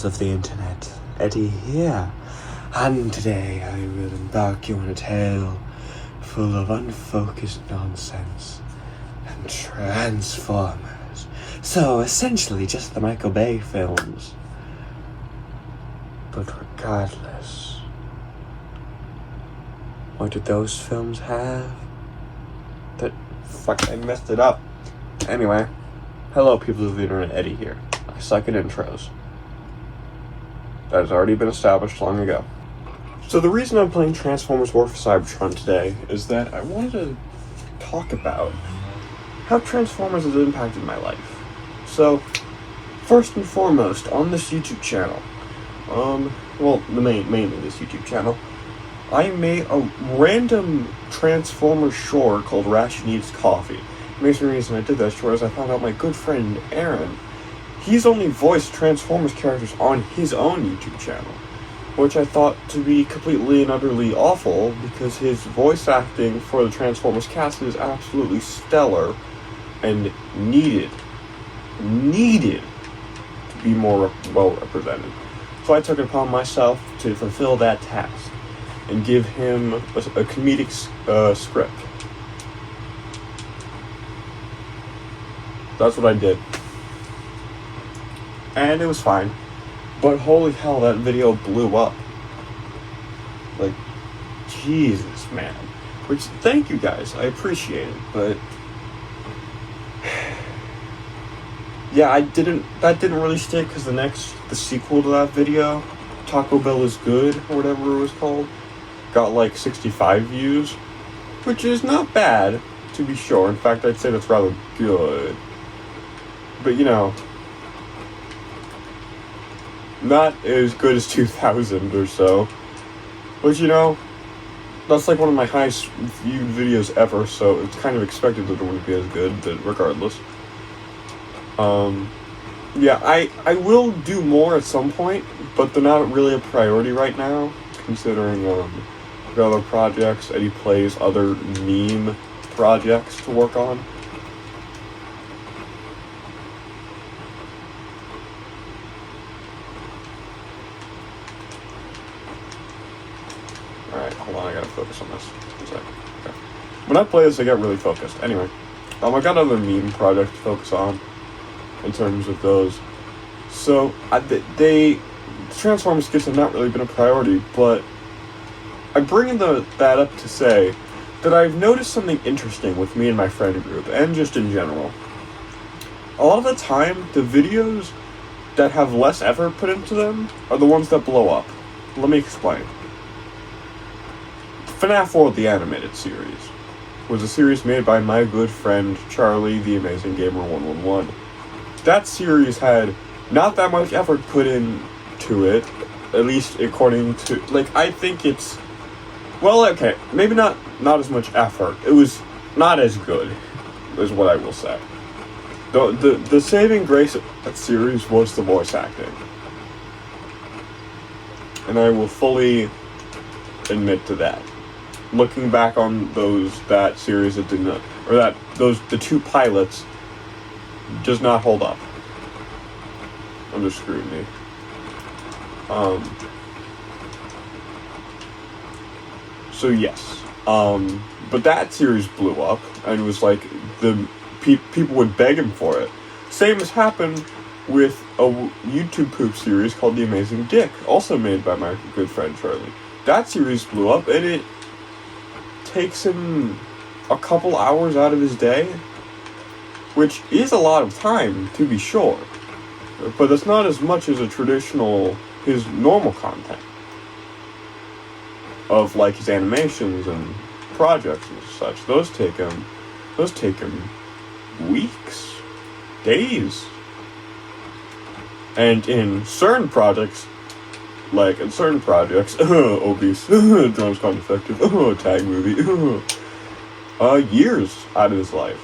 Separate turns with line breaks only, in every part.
of the internet, Eddy here, and today I will embark you on a tale full of unfocused nonsense and Transformers. So essentially just the Michael Bay films. But regardless, what did those films have? Fuck, I messed it up. Anyway, hello people of the internet, Eddy here. I suck at intros. That has already been established long ago. So the reason I'm playing Transformers War for Cybertron today is that I wanted to talk about how Transformers has impacted my life. So, first and foremost, on this YouTube channel, mainly this YouTube channel, I made a random Transformers short called Ration Eats Coffee. The main reason I did that short is I found out my good friend Aaron, he's only voiced Transformers characters on his own YouTube channel, which I thought to be completely and utterly awful because his voice acting for the Transformers cast is absolutely stellar and needed to be more well represented. So I took it upon myself to fulfill that task and give him a comedic script. That's what I did. And it was fine. But holy hell, that video blew up. Like, Jesus, man. Which, thank you guys, I appreciate it, but yeah, that didn't really stick because the sequel to that video, Taco Bell is Good, or whatever it was called, got like 65 views, which is not bad, to be sure. In fact, I'd say that's rather good. But you know, not as good as 2,000 or so. But you know, that's like one of my highest viewed videos ever, so it's kind of expected that it wouldn't be as good, but regardless. Yeah, I will do more at some point, but they're not really a priority right now, considering, other projects, Eddy plays other meme projects to work on. Alright, hold on, I gotta focus on this. One sec. Okay. When I play this, I get really focused. Anyway, I got other meme projects to focus on in terms of those. So, the Transformers skits have not really been a priority, but I bring that up to say that I've noticed something interesting with me and my friend group, and just in general. A lot of the time, the videos that have less effort put into them are the ones that blow up. Let me explain. FNAF World, the animated series, was a series made by my good friend Charlie, the Amazing Gamer 111. That series had not that much effort put into it, at least according to, I think it's, well, okay, maybe not as much effort. It was not as good, is what I will say. The saving grace of that series was the voice acting. And I will fully admit to that. Looking back on that series that did not, or the two pilots, does not hold up under scrutiny. So yes, but that series blew up, and it was like people would beg him for it. Same as happened with a YouTube poop series called The Amazing Dick, also made by my good friend Charlie. That series blew up, and it takes him a couple hours out of his day, which is a lot of time, to be sure, but it's not as much as his normal content of like his animations and projects and such. Those take him weeks, days, and in certain projects, obese, drums gone defective, tag movie, years out of his life.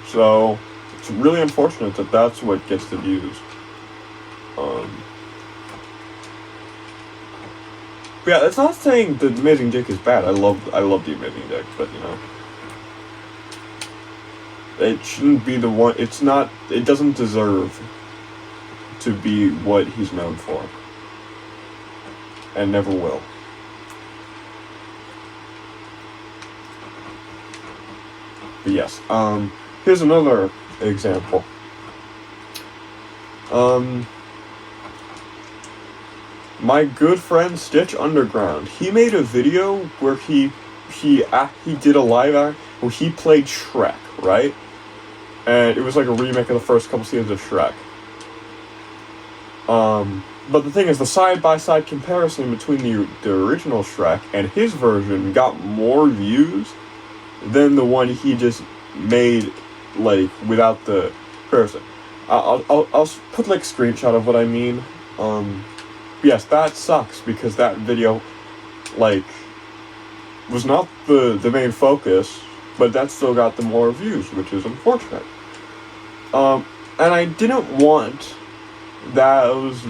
So, it's really unfortunate that that's what gets the views. But yeah, that's not saying The Amazing Dick is bad. I love The Amazing Dick, but you know, it shouldn't be the one. It doesn't deserve to be what he's known for. And never will. But yes, here's another example. My good friend Stitch Underground, he made a video where he did a live act where he played Shrek, right? And it was like a remake of the first couple seasons of Shrek. But the thing is, the side-by-side comparison between the original Shrek and his version got more views than the one he just made, like, without the person. I'll put, like, a screenshot of what I mean. Yes, that sucks, because that video, like, was not the main focus, but that still got the more views, which is unfortunate. And I didn't want those,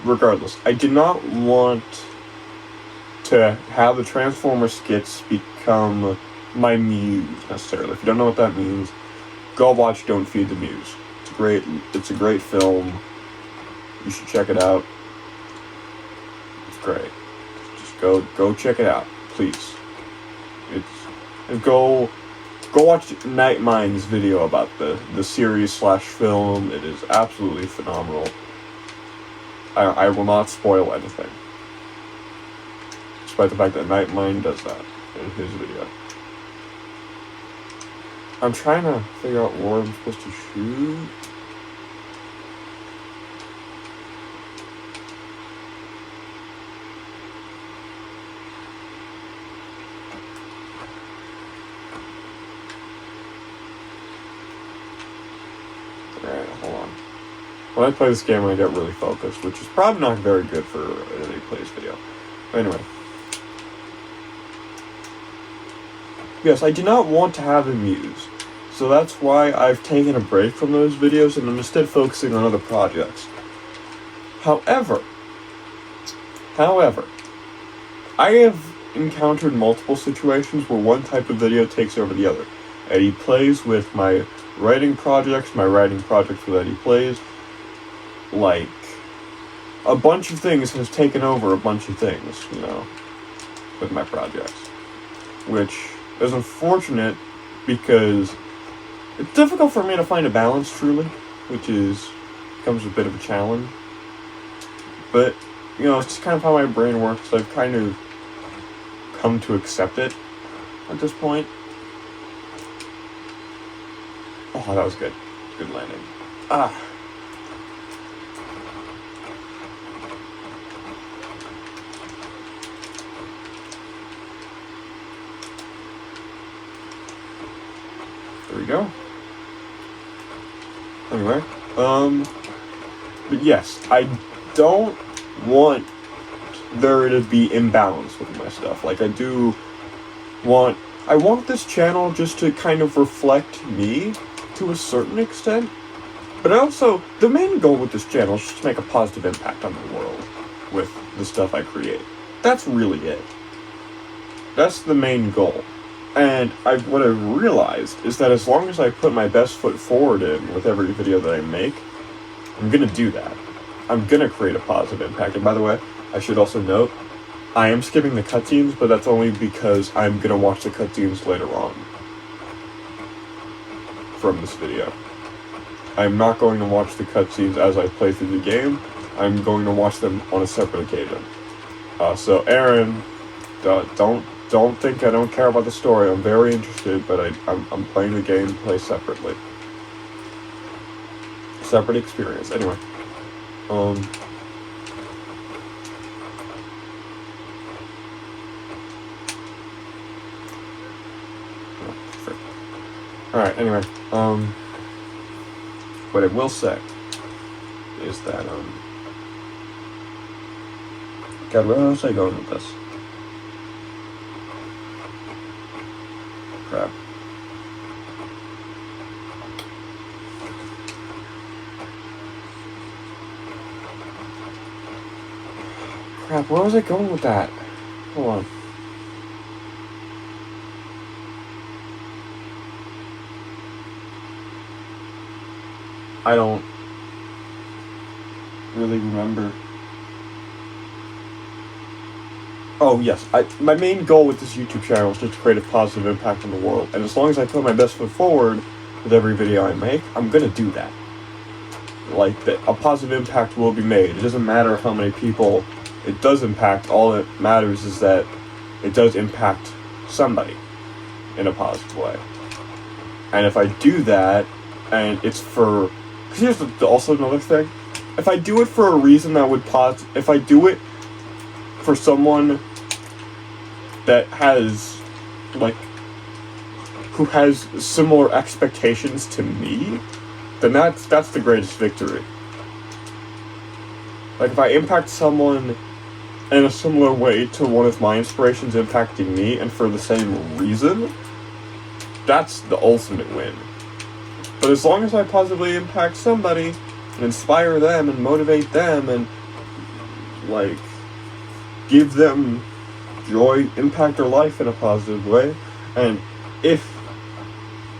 regardless, I did not want to have the Transformers skits become my muse, necessarily. If you don't know what that means, go watch Don't Feed the Muse. It's a great film. You should check it out. It's great. Just go check it out, please. Go watch Nightmind's video about the series/film. It is absolutely phenomenal. I will not spoil anything, despite the fact that Nightmind does that in his video. I'm trying to figure out where I'm supposed to shoot. Alright, hold on. When I play this game, I get really focused, which is probably not very good for an Eddy Plays video. But anyway. Yes, I do not want to have a muse, so that's why I've taken a break from those videos and I'm instead focusing on other projects. However, I have encountered multiple situations where one type of video takes over the other. Eddy Plays with my writing projects with Eddy Plays. Like, a bunch of things has taken over a bunch of things, you know, with my projects. Which is unfortunate because it's difficult for me to find a balance, truly, which becomes a bit of a challenge. But, you know, it's just kind of how my brain works. I've kind of come to accept it at this point. Oh, that was good. Good landing. There we go. Anyway, but yes, I don't want there to be imbalance with my stuff. Like, I want this channel just to kind of reflect me to a certain extent, but also, the main goal with this channel is just to make a positive impact on the world with the stuff I create. That's really it. That's the main goal. And what I've realized is that as long as I put my best foot forward in with every video that I make, I'm gonna do that. I'm gonna create a positive impact. And by the way, I should also note, I am skipping the cutscenes, but that's only because I'm gonna watch the cutscenes later on from this video. I'm not going to watch the cutscenes as I play through the game. I'm going to watch them on a separate occasion. So Aaron, don't think I don't care about the story. I'm very interested, but I'm playing the gameplay separately. Separate experience. Anyway. Alright, anyway. What I will say is that, God, where was I going with this? Crap. Where was I going with that? Hold on. I don't really remember. Oh, yes. My main goal with this YouTube channel is just to create a positive impact on the world. And as long as I put my best foot forward with every video I make, I'm gonna do that. Like, a positive impact will be made. It doesn't matter how many people it does impact. All that matters is that it does impact somebody in a positive way. And if I do that, and it's for... Because here's also another thing. If I do it for a reason that would if I do it for someone that has, like, who has similar expectations to me, then that's the greatest victory. Like, if I impact someone in a similar way to one of my inspirations impacting me, and for the same reason, that's the ultimate win. But as long as I positively impact somebody, and inspire them, and motivate them, and, like, give them joy, impact their life in a positive way, and if...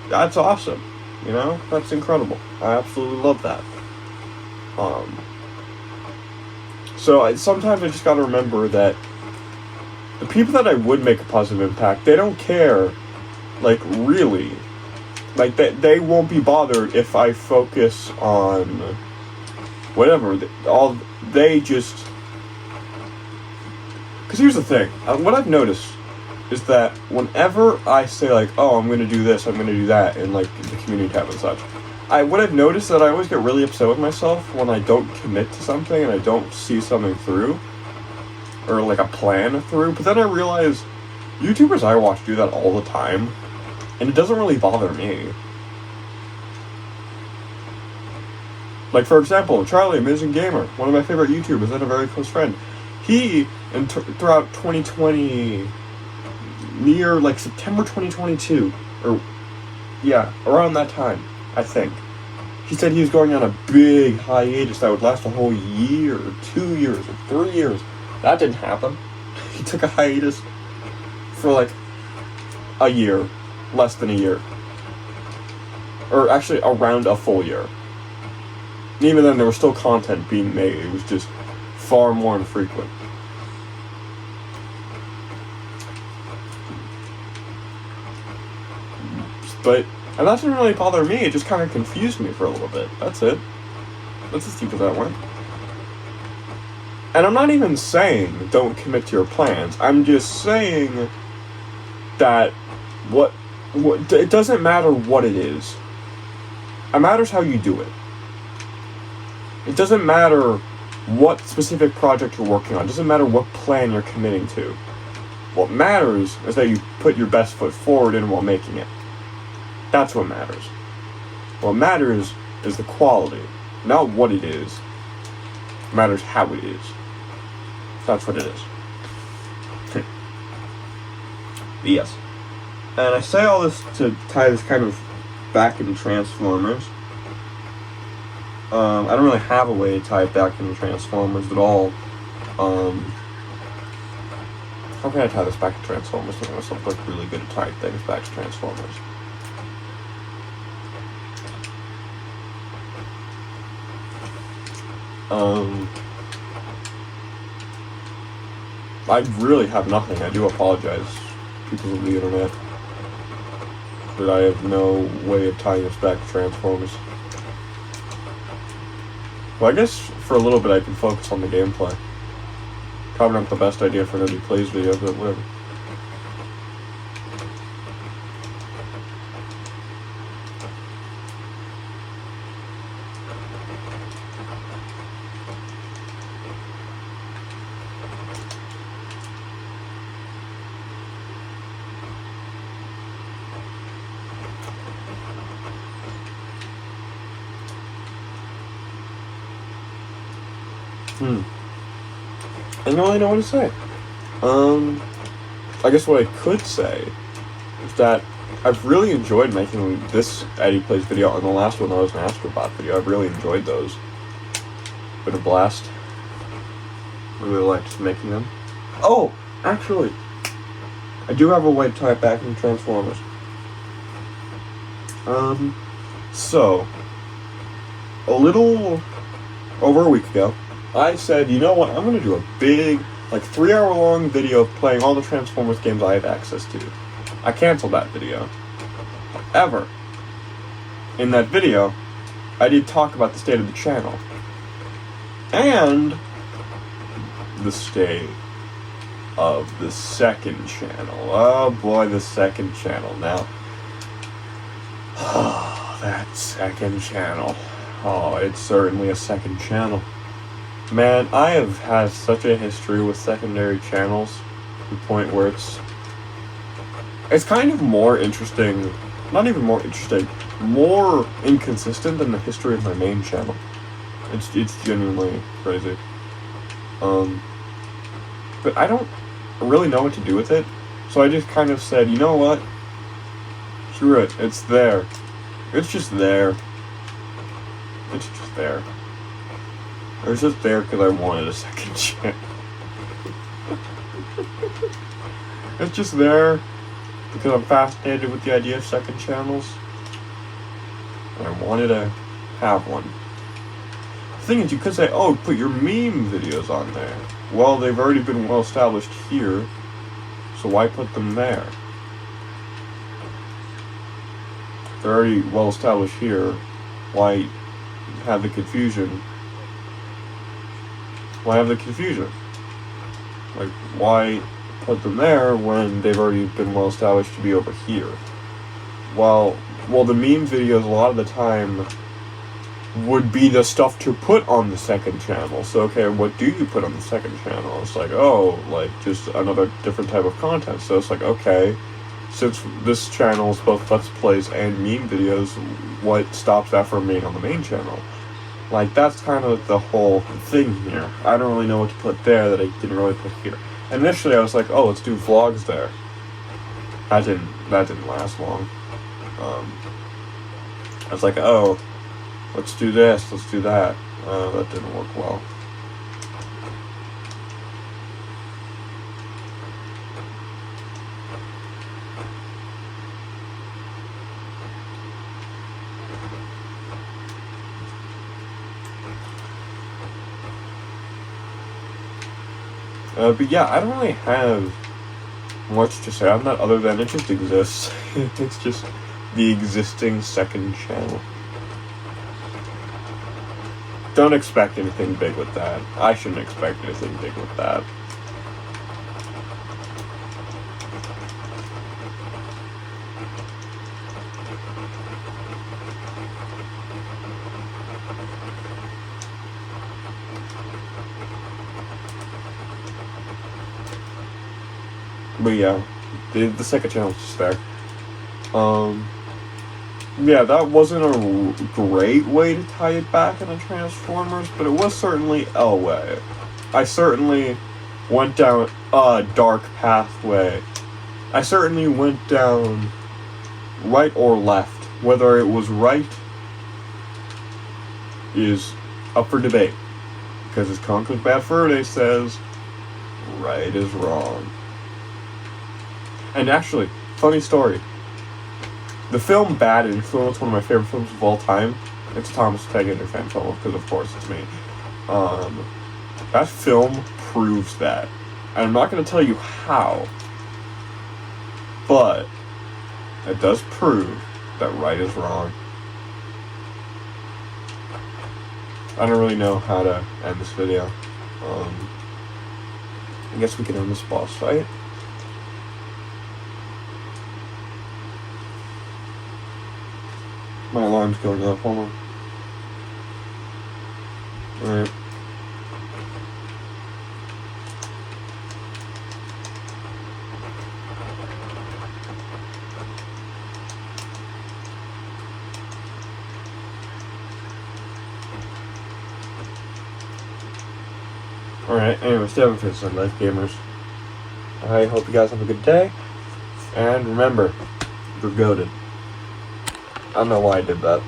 That's awesome, you know? That's incredible. I absolutely love that. So sometimes I just gotta remember that the people that I would make a positive impact, they don't care, like, really. Like, they won't be bothered if I focus on whatever. They just... Because here's the thing. What I've noticed is that whenever I say, like, oh, I'm going to do this, I'm going to do that, in, like, the community tab and such, what I've noticed is that I always get really upset with myself when I don't commit to something and I don't see something through, or, like, a plan through. But then I realize YouTubers I watch do that all the time, and it doesn't really bother me. Like, for example, Charlie, Amazing Gamer, one of my favorite YouTubers and a very close friend. He, throughout 2020, near, like, September 2022, or, yeah, around that time, I think, he said he was going on a big hiatus that would last a whole year, or 2 years, or 3 years. That didn't happen. He took a hiatus for, like, a year, less than a year. Or, actually, around a full year. And even then, there was still content being made. It was just far more infrequent. And that didn't really bother me, it just kind of confused me for a little bit. That's it. Let's just keep it that way. And I'm not even saying don't commit to your plans. I'm just saying that it doesn't matter what it is. It matters how you do it. It doesn't matter what specific project you're working on. It doesn't matter what plan you're committing to. What matters is that you put your best foot forward in while making it. That's what matters. What matters is the quality, not what it is. It matters how it is. That's what it is. Yes. And I say all this to tie this kind of back into Transformers. I don't really have a way to tie it back into Transformers at all. How can I tie this back to Transformers? I myself look really good at tying things back to Transformers. I really have nothing. I do apologize, people of the internet, that I have no way of tying this back to Transformers. Well, I guess for a little bit I can focus on the gameplay. Probably not the best idea for an Eddy Plays video, but whatever. I don't really know what to say. I guess what I could say is that I've really enjoyed making this Eddy Plays video, and the last one that was an Astrobot video. I've really enjoyed those. Been a blast. Really liked making them. Oh, actually, I do have a way to tie it back into Transformers. So, a little over a week ago, I said, you know what, I'm going to do a big, like 3-hour-long video of playing all the Transformers games I have access to. I canceled that video. However, in that video, I did talk about the state of the channel. And the state of the second channel. Oh boy, the second channel. Now, that second channel. Oh, it's certainly a second channel. Man, I have had such a history with secondary channels to the point where it's kind of more interesting, not even more interesting, more inconsistent than the history of my main channel. It's genuinely crazy. But I don't really know what to do with it, so I just kind of said, you know what? Screw it, it's there. It's just there. It's just there. It was just there because I wanted a second channel. It's just there because I'm fascinated with the idea of second channels. And I wanted to have one. The thing is, you could say, oh, put your meme videos on there. Well, they've already been well established here, so why put them there? They're already well established here. Why have the confusion? Why have the confusion? Like, why put them there when they've already been well established to be over here? Well, the meme videos a lot of the time would be the stuff to put on the second channel. So, okay, what do you put on the second channel? It's like, oh, like, just another different type of content. So it's like, okay, since this channel is both Let's Plays and meme videos, what stops that from being on the main channel? Like, that's kind of the whole thing here. I don't really know what to put there that I didn't really put here. Initially, I was like, oh, let's do vlogs there. That didn't last long. I was like, oh, let's do this, let's do that. That didn't work well. But yeah, I don't really have much to say on that other than it just exists. It's just the existing second channel. Don't expect anything big with that. I shouldn't expect anything big with that. But yeah, the second channel is just there. Yeah, that wasn't a great way to tie it back into Transformers, but it was certainly a way. I certainly went down a dark pathway. I certainly went down right or left. Whether it was right is up for debate. Because as Conquer's Bad Fur says, right is wrong. And actually, funny story. The film Bad Influence, one of my favorite films of all time, it's a Thomas Tank fan film, because of course it's me. That film proves that. And I'm not going to tell you how, but it does prove that right is wrong. I don't really know how to end this video. I guess we can end this boss fight. My alarm's going off, hold on. Alright. Alright, anyway, stay up for Sunday, gamers. I hope you guys have a good day. And remember, you're goated. I don't know why I did that.